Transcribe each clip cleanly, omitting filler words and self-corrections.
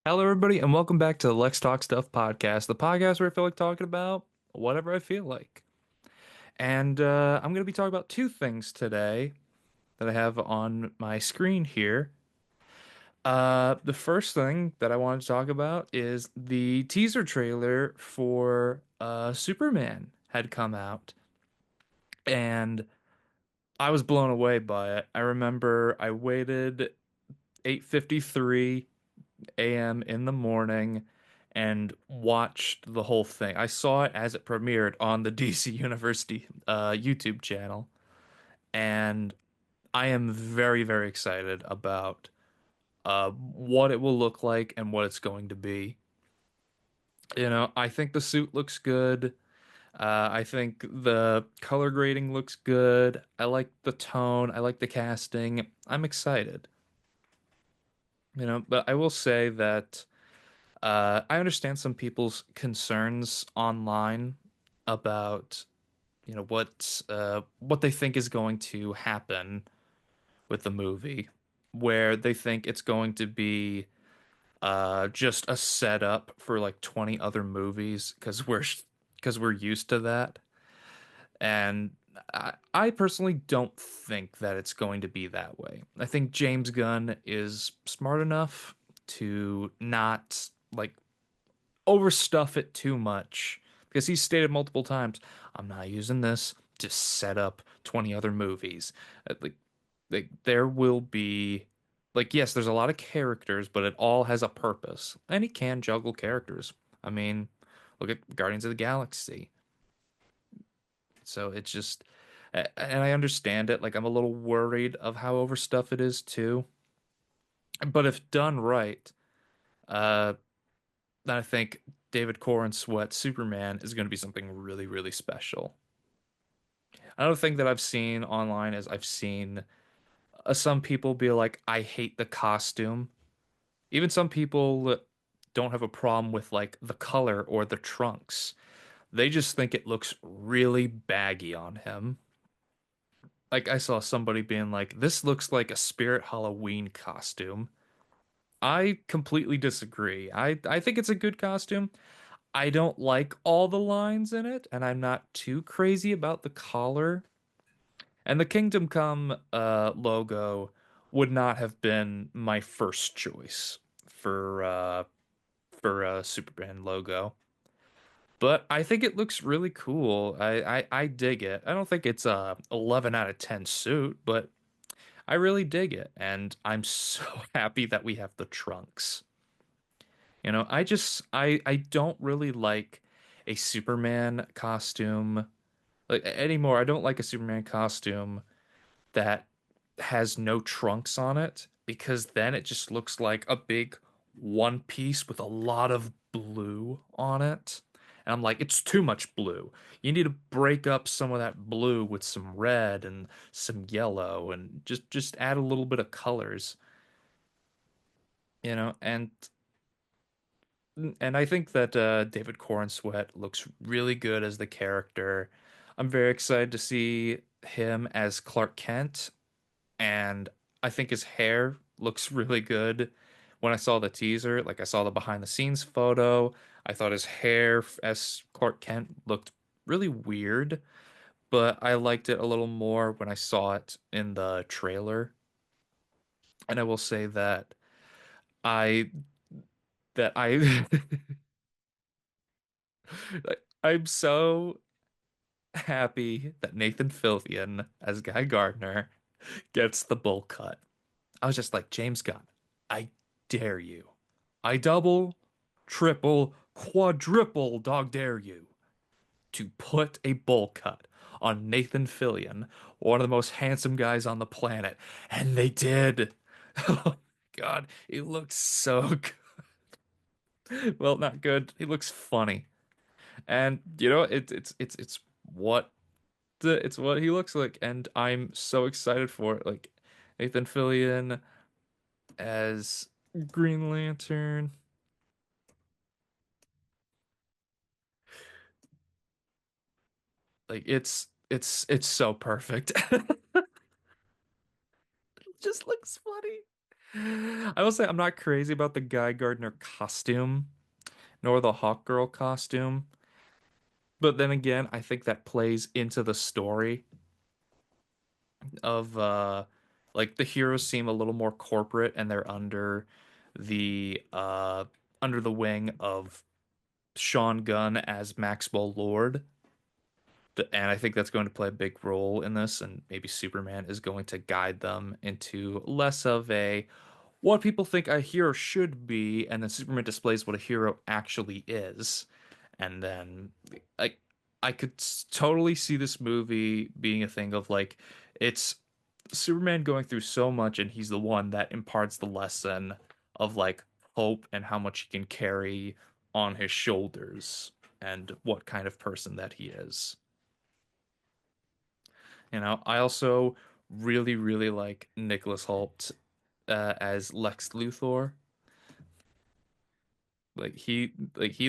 Hello, everybody, and welcome back to the Lex Talks Stuff podcast, the podcast where I feel like talking about whatever I feel like. And I'm going to be talking about two things today that I have on my screen here. The first thing that I wanted to talk about is the teaser trailer for Superman had come out, and I was blown away by it. I remember I waited 8:53 a.m. in the morning and watched the whole thing. I saw it as it premiered on the DC University YouTube channel, and I am very, very excited about what it will look like and what it's going to be. I think the suit looks good. I think the color grading looks good. I like the tone. I like the casting. I'm excited. But I will say that I understand some people's concerns online about, what they think is going to happen with the movie, where they think it's going to be just a setup for like 20 other movies because we're used to that. And I personally don't think that it's going to be that way. I think James Gunn is smart enough to not like overstuff it too much because he's stated multiple times, I'm not using this to set up 20 other movies. Like there will be yes, there's a lot of characters, but it all has a purpose. And he can juggle characters. I mean, look at Guardians of the Galaxy. So it's just and I understand it. Like I'm a little worried of how overstuff it is too. But if done right, uh I think David Corn Sweat Superman is going to be something really, really special. Another thing that I've seen online is I've seen some people be like, I hate the costume. Even some people don't have a problem with like the color or the trunks. They just think it looks really baggy on him. Like I saw somebody being like, this looks like a Spirit Halloween costume. I completely disagree. I think it's a good costume. I don't like all the lines in it, and I'm not too crazy about the collar. And the Kingdom Come logo would not have been my first choice for a Superman logo. But I think it looks really cool. I dig it. I don't think it's a 11 out of 10 suit, but I really dig it. And I'm so happy that we have the trunks. I don't really like a Superman costume like anymore. I don't like a Superman costume that has no trunks on it because then it just looks like a big one piece with a lot of blue on it. And I'm like, it's too much blue. You need to break up some of that blue with some red and some yellow and just add a little bit of colors, and I think that David Corenswet looks really good as the character. I'm very excited to see him as Clark Kent, and I think his hair looks really good. When I saw the teaser, like I saw the behind the scenes photo, I thought his hair as Clark Kent looked really weird, but I liked it a little more when I saw it in the trailer. And I will say that I I I'm so happy that Nathan Fillion as Guy Gardner gets the bowl cut. I was just like, James Gunn, I dare you. I double, triple, quadruple dog dare you to put a bowl cut on Nathan Fillion, one of the most handsome guys on the planet. And they did. Oh, God, he looks so good. Well, not good. He looks funny. And it's what it's what he looks like, and I'm so excited for it. Like Nathan Fillion as Green Lantern. Like it's so perfect. It just looks funny. I will say I'm not crazy about the Guy Gardner costume, nor the Hawk Girl costume. But then again, I think that plays into the story of like the heroes seem a little more corporate and they're under the wing of Sean Gunn as Maxwell Lord. And I think that's going to play a big role in this, and maybe Superman is going to guide them into less of a what people think a hero should be, and then Superman displays what a hero actually is. And then I I could totally see this movie being a thing of like it's Superman going through so much and he's the one that imparts the lesson of like hope and how much he can carry on his shoulders and what kind of person that he is. I also really, really like Nicholas Hoult as Lex Luthor. He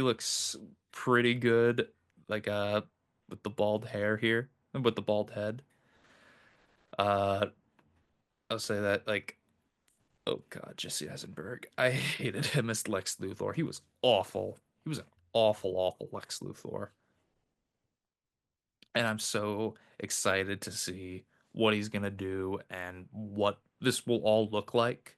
looks pretty good, like with the bald hair here and with the bald head. Uh, I'll say that oh God, Jesse Eisenberg. I hated him as Lex Luthor. He was awful. He was an awful, awful Lex Luthor. And I'm so excited to see what he's gonna do and what this will all look like.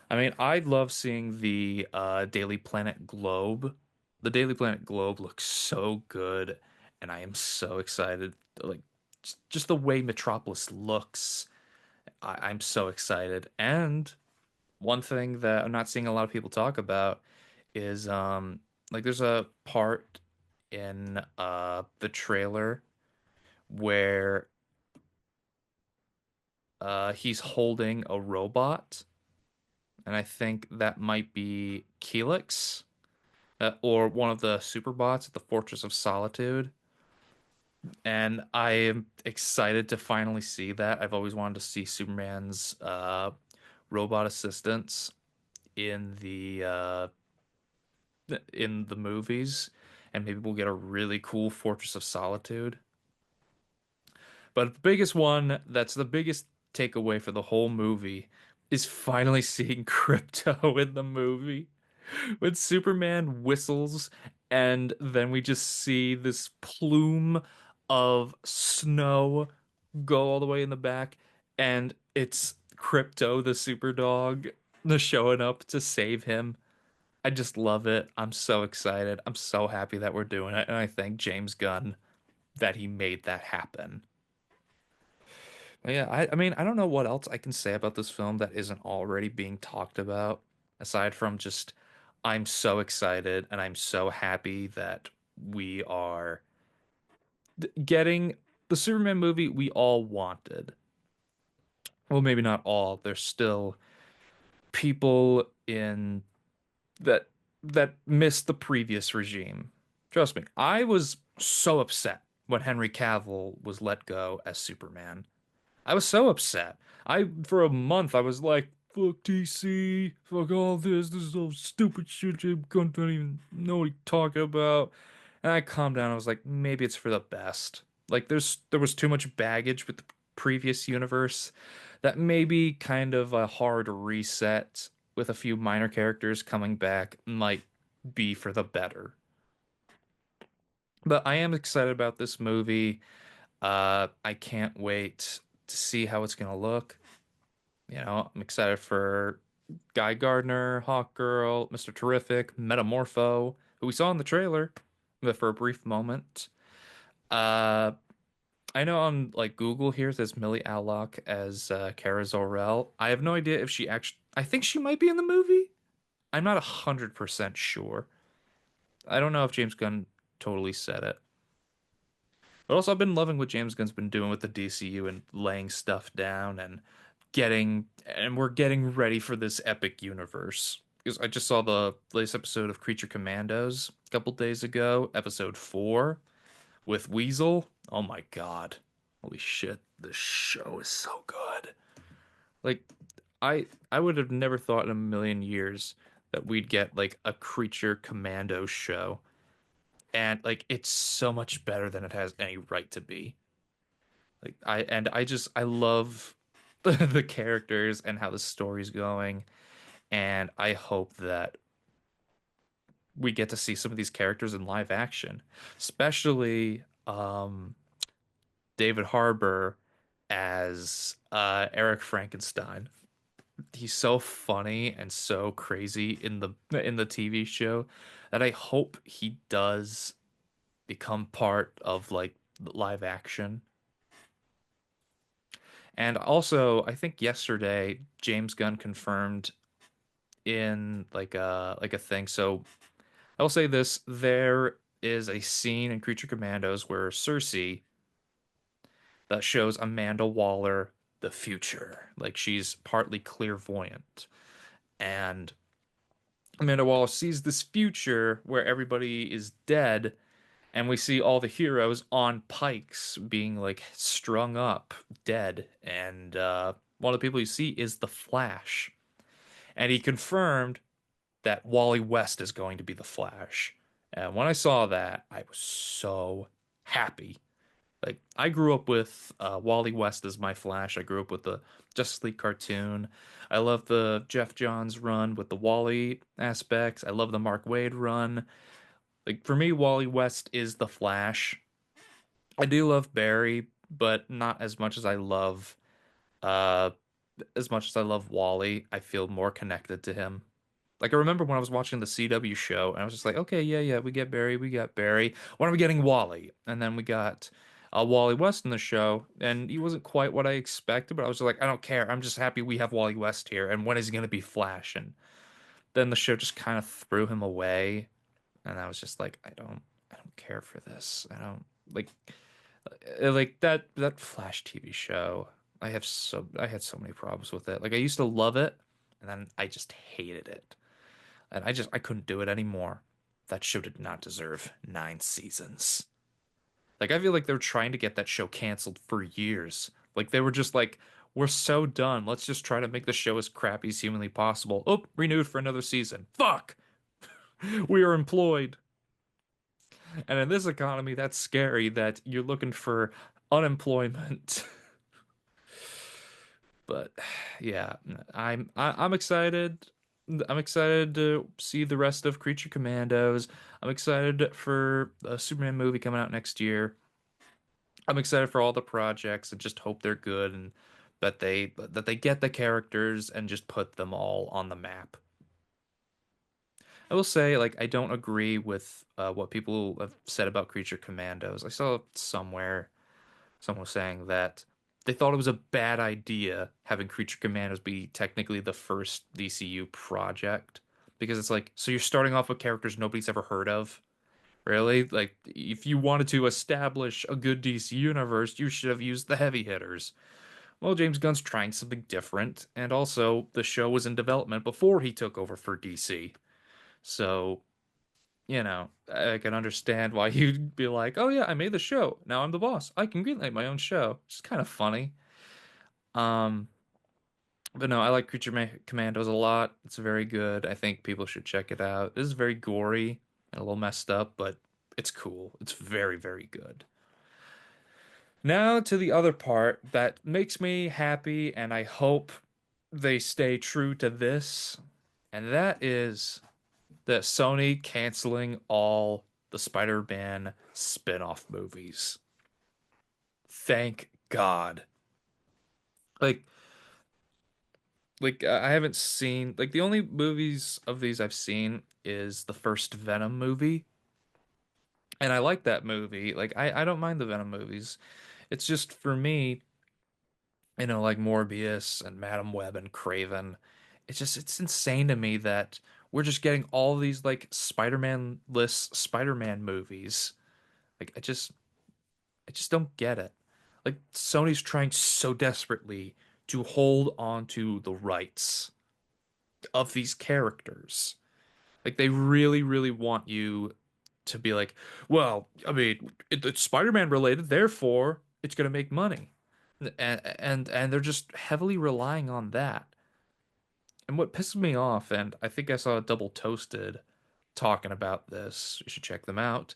I mean, I love seeing the Daily Planet Globe. The Daily Planet Globe looks so good, and I am so excited. Like, just the way Metropolis looks, I'm so excited. And one thing that I'm not seeing a lot of people talk about is like there's a part in the trailer where he's holding a robot, and I think that might be Helix. Or one of the superbots at the Fortress of Solitude. And I am excited to finally see that. I've always wanted to see Superman's robot assistants in the movies, and maybe we'll get a really cool Fortress of Solitude. But the biggest one, that's the biggest takeaway for the whole movie, is finally seeing Crypto in the movie. When Superman whistles, and then we just see this plume of snow go all the way in the back, and it's Crypto, the super dog, showing up to save him. I just love it. I'm so excited. I'm so happy that we're doing it, and I thank James Gunn that he made that happen. But yeah, I mean, I don't know what else I can say about this film that isn't already being talked about, aside from just I'm so excited and I'm so happy that we are getting the Superman movie we all wanted. Well, maybe not all. There's still people in that that missed the previous regime. Trust me, I was so upset when Henry Cavill was let go as Superman. I was so upset. For a month, I was like, fuck DC, fuck all this is all stupid shit. Jim Gunn don't even know what he's talking about. And I calmed down. I was like, maybe it's for the best. Like, there was too much baggage with the previous universe that maybe kind of a hard reset with a few minor characters coming back might be for the better. But I am excited about this movie. I can't wait to see how it's gonna look. I'm excited for Guy Gardner, Hawkgirl, Mr. Terrific, Metamorpho, who we saw in the trailer, but for a brief moment. Uh, I know on like Google here there's Millie Alcock as Kara Zor-El. I have no idea if she actually. I think she might be in the movie. I'm not 100% sure. I don't know if James Gunn totally said it. But also, I've been loving what James Gunn's been doing with the DCU and laying stuff down and we're getting ready for this epic universe. Because I just saw the latest episode of Creature Commandos a couple days ago, episode 4 with Weasel. Oh my God. Holy shit, this show is so good. Like, I would have never thought in a million years that we'd get like a Creature Commando show. And like it's so much better than it has any right to be. Like I love the characters and how the story's going. And I hope that we get to see some of these characters in live action, especially David Harbour as Eric Frankenstein. He's so funny and so crazy in the TV show that I hope he does become part of like live action. And also, I think yesterday James Gunn confirmed in like a thing. So I will say this, there is a scene in Creature Commandos where Cersei that shows Amanda Waller the future. Like she's partly clairvoyant. And Amanda Waller sees this future where everybody is dead, and we see all the heroes on pikes being like strung up, dead. And one of the people you see is the Flash. And he confirmed that Wally West is going to be the Flash. And when I saw that, I was so happy. Like I grew up with Wally West as my Flash. I grew up with the Justice League cartoon. I love the Jeff Johns run with the Wally aspects. I love the Mark Waid run. Like for me, Wally West is the Flash. I do love Barry, but not uh as much as I love Wally. I feel more connected to him. Like I remember when I was watching the CW show, and I was just like, okay, yeah, yeah, we get Barry, we got Barry. When are we getting Wally? And then we got Wally West in the show, and he wasn't quite what I expected, but I was just like, I don't care. I'm just happy we have Wally West here. And when is he going to be Flash? And then the show just kind of threw him away, and I was just like, I don't care for this. I don't like, like that Flash TV show. I had so many problems with it. Like I used to love it, and then I just hated it. And I couldn't do it anymore. That show did not deserve 9 seasons. Like I feel like they were trying to get that show canceled for years. Like they were just like, we're so done. Let's just try to make the show as crappy as humanly possible. Oh, renewed for another season. Fuck! We are employed. And in this economy, that's scary that you're looking for unemployment. But yeah, I'm excited. I'm excited to see the rest of Creature Commandos. I'm excited for a Superman movie coming out next year. I'm excited for all the projects and just hope they're good and that they get the characters and just put them all on the map. I will say, like, I don't agree with what people have said about Creature Commandos. I saw somewhere someone was saying that they thought it was a bad idea having Creature Commandos be technically the first DCU project because it's like, so you're starting off with characters nobody's ever heard of. Really? Like, if you wanted to establish a good DC universe, you should have used the heavy hitters. Well, James Gunn's trying something different, and also the show was in development before he took over for DC. So, I can understand why you'd be like, oh yeah, I made the show. Now I'm the boss. I can greenlight my own show. It's kind of funny. Um, but no, I like Commandos a lot. It's very good. I think people should check it out. This is very gory and a little messed up, but it's cool. It's very, very good. Now to the other part that makes me happy, and I hope they stay true to this, and that is that Sony canceling all the Spider-Man spin-off movies. Thank God. Like I haven't seen like the only movies of these I've seen is the first Venom movie, and I like that movie. Like I don't mind the Venom movies. It's just for me, like Morbius and Madam Web and Craven. It's insane to me that we're just getting all these like Spider-Man-less Spider-Man movies. Like I just don't get it. Like Sony's trying so desperately to hold on to the rights of these characters. Like they really, really want you to be like, well, I mean, it's Spider-Man related, therefore it's gonna make money. And they're just heavily relying on that. And what pisses me off, and I think I saw Double Toasted talking about this. You should check them out.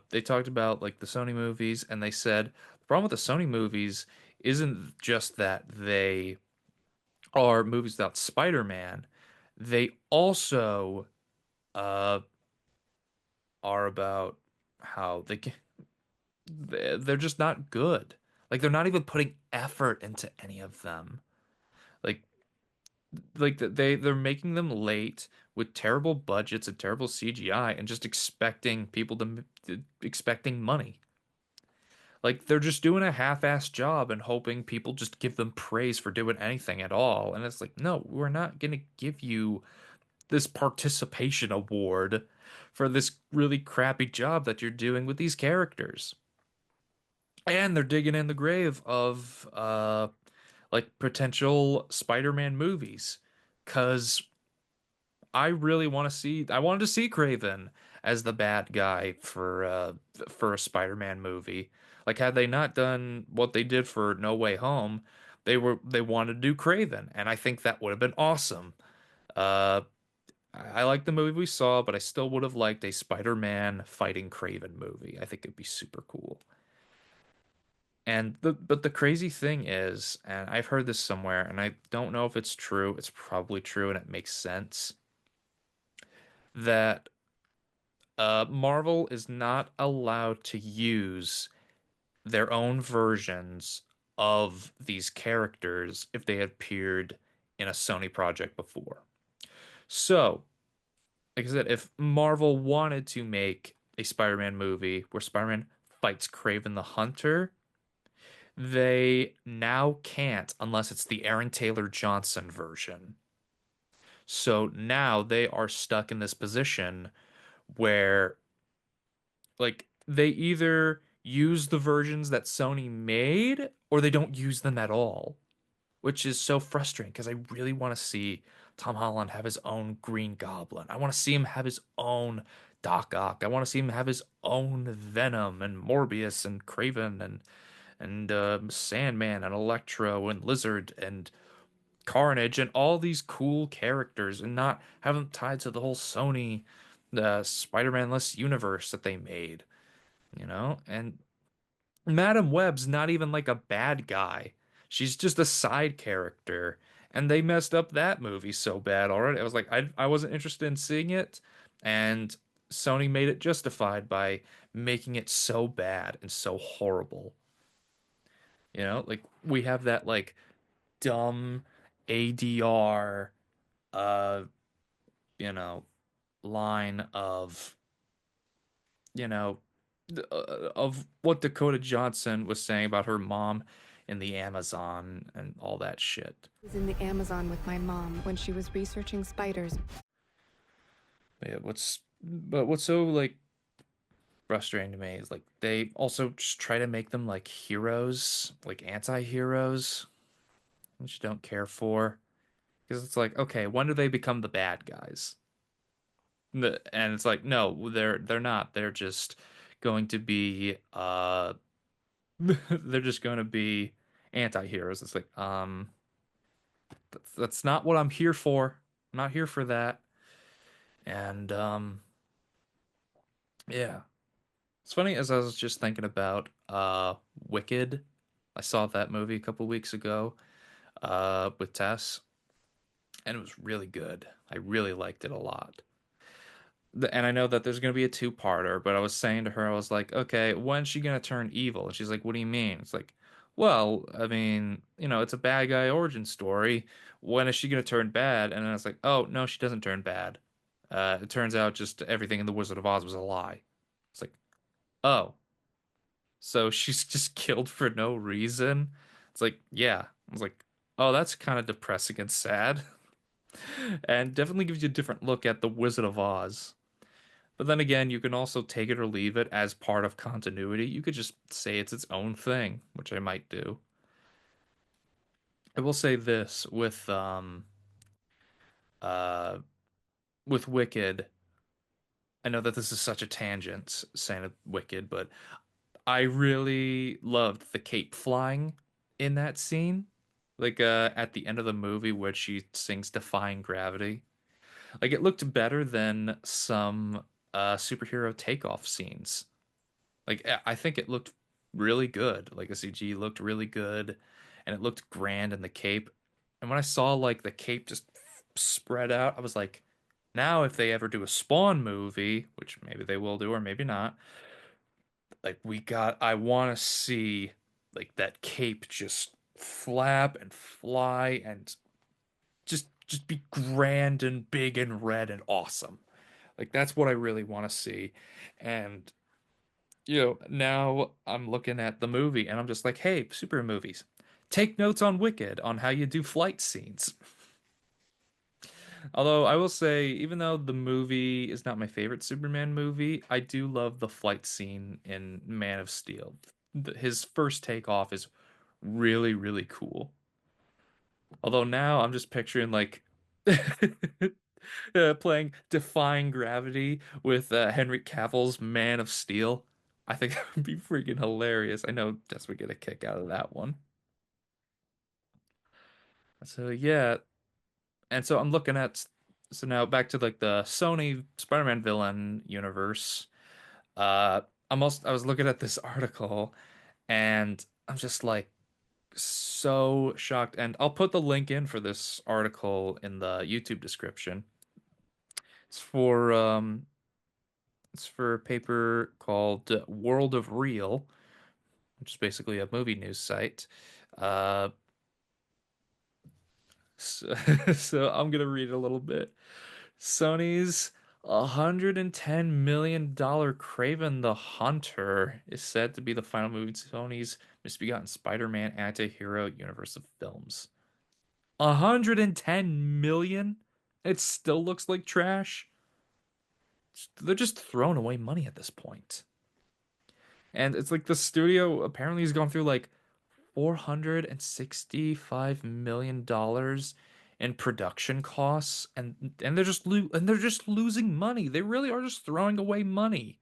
They talked about like the Sony movies, and they said the problem with the Sony movies isn't just that they are movies about Spider-Man, they also uh are about how they're just not good. Like they're not even putting effort into any of them. Like they're making them late with terrible budgets and terrible CGI and just expecting people to expecting money. Like they're just doing a half-assed job and hoping people just give them praise for doing anything at all. And it's like, no, we're not gonna give you this participation award for this really crappy job that you're doing with these characters. And they're digging in the grave of like potential Spider-Man movies. 'Cause I wanted to see Craven as the bad guy for a Spider-Man movie. Like had they not done what they did for No Way Home, they wanted to do Craven, and I think that would have been awesome. Uh I like the movie we saw, but I still would have liked a Spider-Man fighting Craven movie. I think it'd be super cool. And the crazy thing is, and I've heard this somewhere, and I don't know if it's true. It's probably true, and it makes sense that Marvel is not allowed to use their own versions of these characters if they had appeared in a Sony project before. So, like I said, if Marvel wanted to make a Spider-Man movie where Spider-Man fights Kraven the Hunter, they now can't unless it's the Aaron Taylor Johnson version. So now they are stuck in this position where like they either use the versions that Sony made or they don't use them at all, which is so frustrating because I really want to see Tom Holland have his own Green Goblin. I want to see him have his own Doc Ock. I want to see him have his own Venom and Morbius and Kraven and Sandman and Electro and Lizard and Carnage and all these cool characters and not have them tied to the whole Sony Spider-Man-less universe that they made, you know? And Madam Web's not even like a bad guy. She's just a side character. And they messed up that movie so bad already. I was like, I wasn't interested in seeing it. And Sony made it justified by making it so bad and so horrible. You know, like we have that like dumb ADR uh, you know, line of you know, of what Dakota Johnson was saying about her mom in the Amazon and all that shit. Was in the Amazon with my mom when she was researching spiders. Yeah, what's so like frustrating to me is like they also just try to make them like heroes, like anti-heroes, which you don't care for. Because it's like, okay, when do they become the bad guys? And it's like, no, they're not. They're just going to be they're just going to be anti-heroes. It's like, that's not what I'm here for. I'm not here for that. And yeah. It's funny as I was just thinking about Wicked. I saw that movie a couple weeks ago with Tess, and it was really good. I really liked it a lot. And I know that there's going to be a two-parter, but I was saying to her, I was like, okay, when's she going to turn evil? And she's like, what do you mean? It's like, well, I mean, it's a bad guy origin story. When is she going to turn bad? And then it's like, oh, no, she doesn't turn bad. It turns out just everything in The Wizard of Oz was a lie. It's like, oh, so she's just killed for no reason? It's like, yeah. I was like, oh, that's kind of depressing and sad. And definitely gives you a different look at The Wizard of Oz. But then again, you can also take it or leave it as part of continuity. You could just say it's its own thing, which I might do. I will say this uh with Wicked. I know that this is such a tangent saying it Wicked, but I really loved the cape flying in that scene. Like at the end of the movie where she sings Defying Gravity. Like it looked better than some superhero takeoff scenes. Like I think it looked really good. Like the CG looked really good. and it looked grand in the cape. And when I saw like the cape just spread out, I was like, now if they ever do a Spawn movie, which maybe they will do or maybe not, like I want to see like that cape just flap and fly and just be grand and big and red and awesome. Like that's what I really want to see. And now I'm looking at the movie and I'm just like, hey, super movies. Take notes on Wicked on how you do flight scenes. Although I will say, even though the movie is not my favorite Superman movie, I do love the flight scene in Man of Steel. His first takeoff is really, really cool. Although now I'm just picturing like playing Defying Gravity with Henry Cavill's Man of Steel. I think that would be freaking hilarious. I know Jess would get a kick out of that one. So yeah, and so I'm looking at so now back to like the Sony Spider-Man villain universe. Uh, I was looking at this article and I'm just like so shocked. And I'll put the link in for this article in the YouTube description. It's for um it's for a paper called World of Real, which is basically a movie news site. Uh, so, so I'm gonna read a little bit. Sony's $110 million Kraven the Hunter is said to be the final movie in Sony's misbegotten Spider-Man anti-hero universe of films. 110 million? It still looks like trash. They're just throwing away money at this point. And it's like the studio apparently has gone through like $465 million in production costs and they're just losing money. They really are just throwing away money.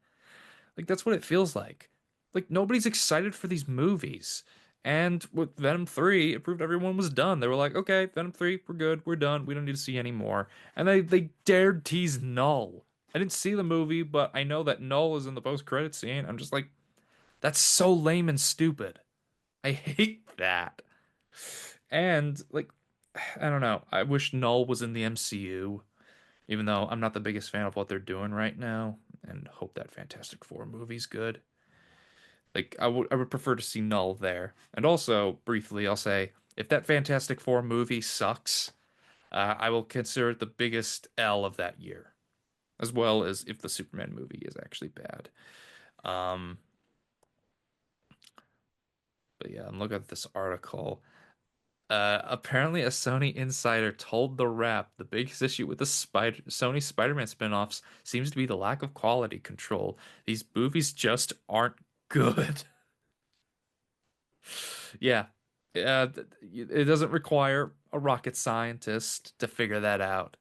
Like that's what it feels like. Like nobody's excited for these movies. And with Venom 3, it proved everyone was done. They were like, okay, Venom 3, we're good, we're done, we don't need to see any more. And they dared tease Null. I didn't see the movie, but I know that Null is in the post-credit scene. I'm just like, that's so lame and stupid. I hate that. And like, I don't know. I wish Null was in the MCU, even though I'm not the biggest fan of what they're doing right now, and hope that Fantastic Four movie's good. Like, I would prefer to see Null there. And also, briefly, I'll say if that Fantastic Four movie sucks, I will consider it the biggest L of that year, as well as if the Superman movie is actually bad. Um, but yeah, I'm looking at this article. Apparently, a Sony insider told The Wrap the biggest issue with the Sony Spider-Man spin-offs seems to be the lack of quality control. These movies just aren't good. Yeah, it doesn't require a rocket scientist to figure that out.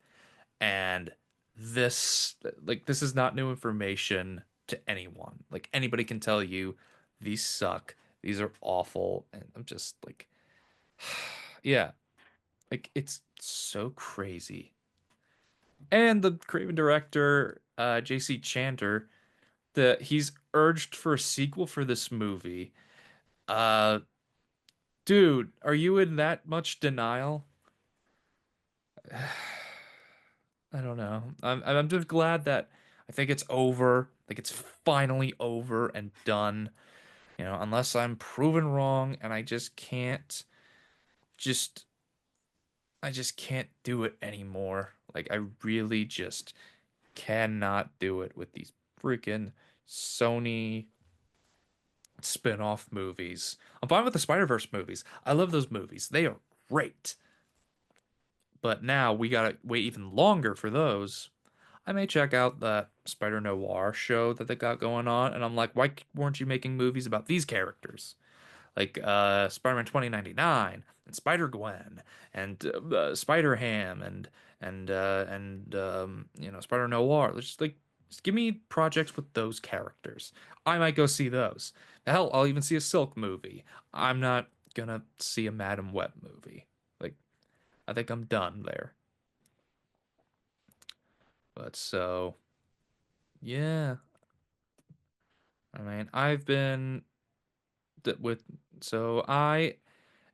And this is not new information to anyone. Like anybody can tell you these suck. These are awful. And I'm just like, yeah. Like it's so crazy. And the Craven director, JC Chandler, he's urged for a sequel for this movie. Uh, dude, are you in that much denial? I don't know. I'm just glad that I think it's over. Like it's finally over and done. Unless I'm proven wrong and just I just can't do it anymore. Like I really just cannot do it with these freaking Sony spin-off movies. I'm fine with the Spider-Verse movies. I love those movies. They are great. But now we gotta wait even longer for those. I may check out that Spider Noir show that they got going on, and I'm like, why weren't you making movies about these characters? Like Spider-Man 2099 and Spider-Gwen and Spider-Ham and Spider Noir. Just give me projects with those characters. I might go see those. Hell, I'll even see a Silk movie. I'm not gonna see a Madam Web movie. Like I think I'm done there. But so yeah, I mean, I've been with so I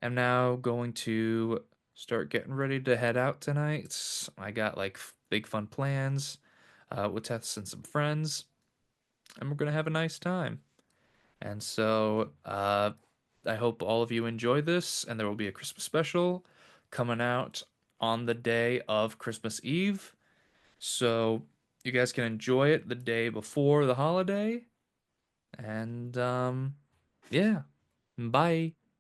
am now going to start getting ready to head out tonight. I got like big fun plans with Tess and some friends, and we're gonna have a nice time. And so I hope all of you enjoy this, and there will be a Christmas special coming out on the day of Christmas Eve. So you guys can enjoy it the day before the holiday. And yeah, bye.